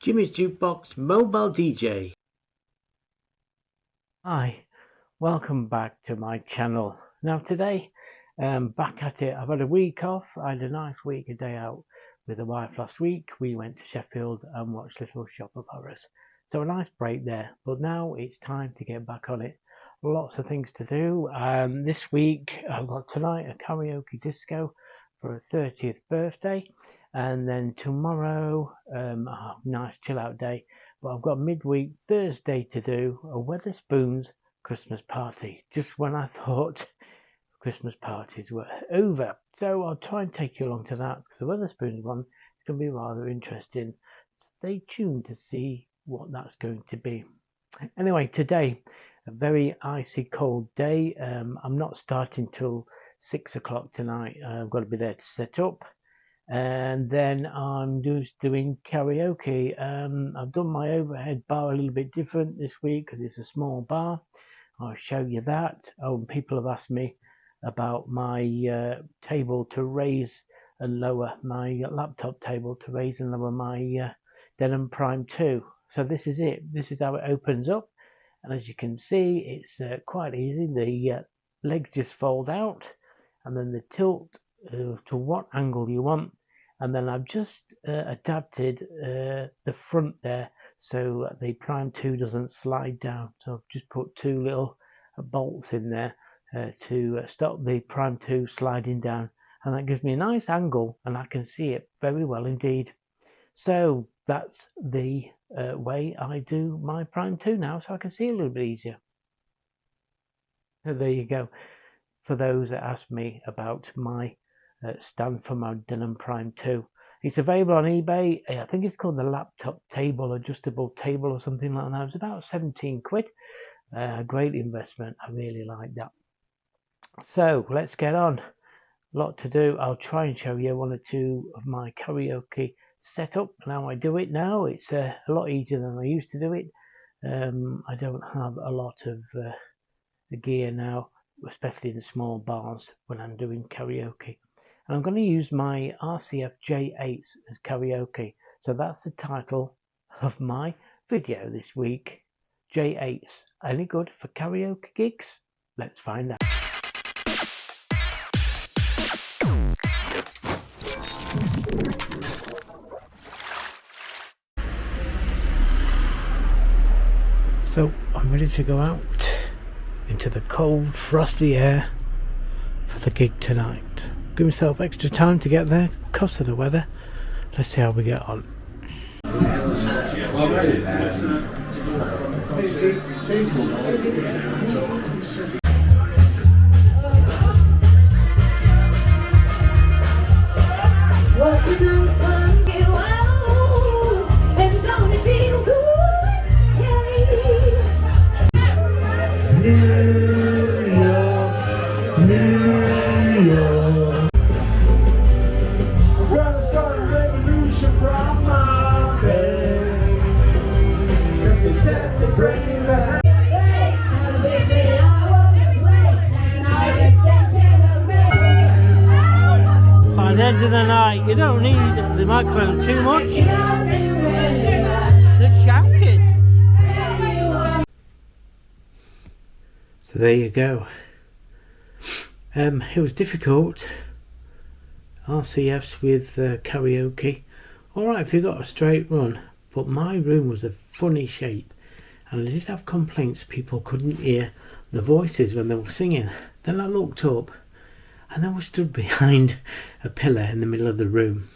Jimmy's Jukebox Mobile DJ. Hi, welcome back to my channel. Now today, back at it. I've had a week off. I had a nice week, a day out with the wife last week. We went to Sheffield and watched Little Shop of Horrors. So a nice break there, but now it's time to get back on it. Lots of things to do. This week I've got tonight a karaoke disco for a 30th birthday, and then tomorrow nice chill out day. But I've got midweek Thursday to do a Weatherspoons Christmas party, just when I thought Christmas parties were over. So I'll try and take you along to that, because the Weatherspoons one is going to be rather interesting. Stay tuned to see what that's going to be. Anyway, today, a very icy cold day. I'm not starting till 6 o'clock tonight. I've got to be there to set up. And then I'm just doing karaoke. I've done my overhead bar a little bit different this week because it's a small bar. I'll show you that. Oh, and people have asked me about my table to raise and lower, my laptop table to raise and lower my Denon Prime 2. So this is it. This is how it opens up. And as you can see, it's quite easy. The legs just fold out, and then the tilt to what angle you want. And then I've just adapted the front there so the Prime 2 doesn't slide down. So I've just put two little bolts in there to stop the Prime 2 sliding down. And that gives me a nice angle, and I can see it very well indeed. So that's the way I do my Prime 2 now, so I can see a little bit easier. So there you go. For those that asked me about my stand for my Denon Prime 2. It's available on eBay. I think it's called the laptop table, adjustable table or something like that. It's about 17 quid. Great investment. I really like that. So let's get on. A lot to do. I'll try and show you one or two of my karaoke setup and how I do it now. It's a lot easier than I used to do it. I don't have a lot of gear now, especially in small bars when I'm doing karaoke. And I'm going to use my RCF J8s as karaoke. So that's the title of my video this week. J8s. Any good for karaoke gigs? Let's find out. So I'm ready to go out into the cold, frosty air for the gig tonight. Give myself extra time to get there because of the weather. Let's see how we get on. By the end of the night, you don't need the microphone too much. They're shouting. So there you go. It was difficult. RCFs with karaoke. Alright if you got a straight run, but my room was a funny shape, and I did have complaints people couldn't hear the voices when they were singing. Then I looked up, and then we stood behind a pillar in the middle of the room.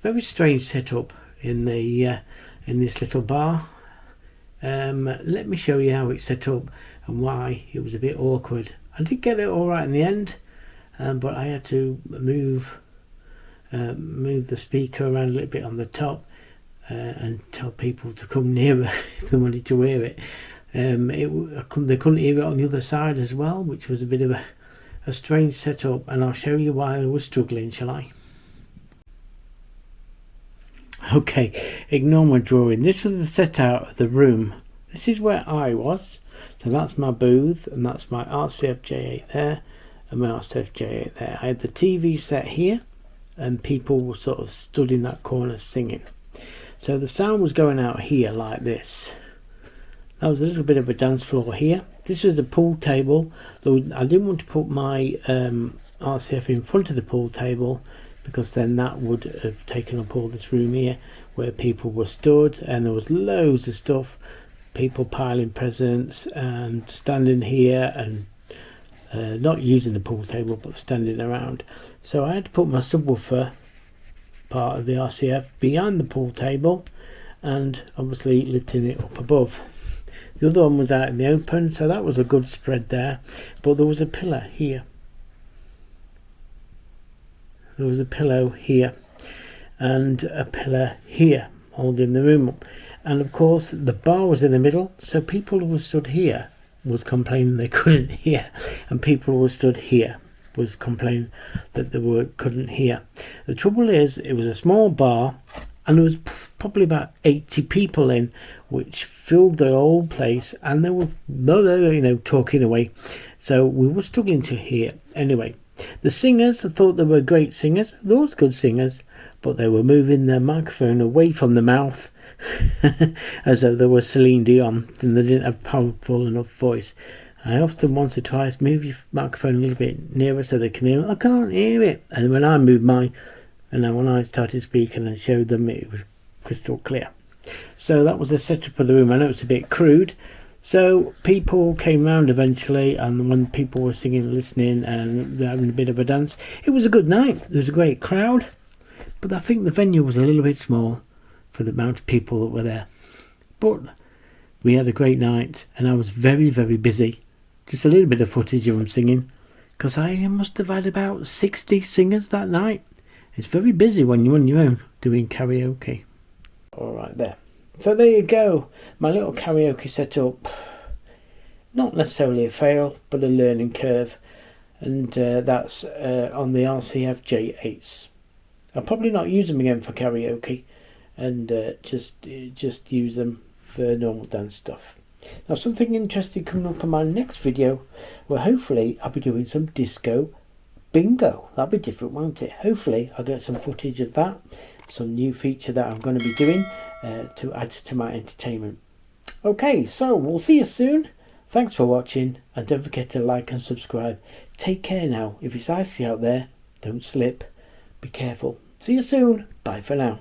Very strange setup in the in this little bar. Let me show you how it's set up and why it was a bit awkward. I did get it all right in the end, but I had to move the speaker around a little bit on the top and tell people to come nearer if they wanted to hear it. They couldn't hear it on the other side as well, which was a bit of a strange setup, and I'll show you why I was struggling, shall I? Okay, ignore my drawing. This was the set out of the room. This is where I was. So that's my booth, and that's my RCF J8 there, and my RCF J8 there. I had the TV set here, and people were sort of stood in that corner singing. So the sound was going out here like this. That was a little bit of a dance floor here. This was the pool table. Though I didn't want to put my RCF in front of the pool table, because then that would have taken up all this room here where people were stood, and there was loads of stuff, people piling presents and standing here and not using the pool table but standing around. So I had to put my subwoofer part of the RCF behind the pool table and obviously lifting it up above. The other one was out in the open, so that was a good spread there, but there was a pillar here. There was a pillow here and a pillar here holding the room up, and of course the bar was in the middle, so people who were stood here was complaining they couldn't hear, and people who were stood here was complaining that they couldn't hear. The trouble is, it was a small bar and there was probably about 80 people in, which filled the whole place, and they were talking away, so we were struggling to hear. Anyway, the singers, I thought they were great singers. They were good singers, but they were moving their microphone away from the mouth as though they were Celine Dion, and they didn't have powerful enough voice. I asked them once or twice, move your microphone a little bit nearer so they can hear. I can't hear it. And when I moved mine, and then when I started speaking and showed them, it was crystal clear. So that was the setup of the room. I know it's a bit crude. So people came round eventually, and when people were singing and listening and having a bit of a dance, it was a good night. There was a great crowd, but I think the venue was a little bit small for the amount of people that were there. But we had a great night, and I was very, very busy. Just a little bit of footage of them singing, because I must have had about 60 singers that night. It's very busy when you're on your own doing karaoke. Alright there. So there you go. My little karaoke setup. Not necessarily a fail, but a learning curve. And that's on the RCF J8s. I'll probably not use them again for karaoke, and just use them for normal dance stuff. Now, something interesting coming up in my next video, where hopefully I'll be doing some disco bingo. That'll be different, won't it? Hopefully I'll get some footage of that, some new feature that I'm going to be doing to add to my entertainment. Okay, so we'll see you soon. Thanks for watching, and don't forget to like and subscribe. Take care now. If it's icy out there, don't slip. Be careful. See you soon. Bye for now.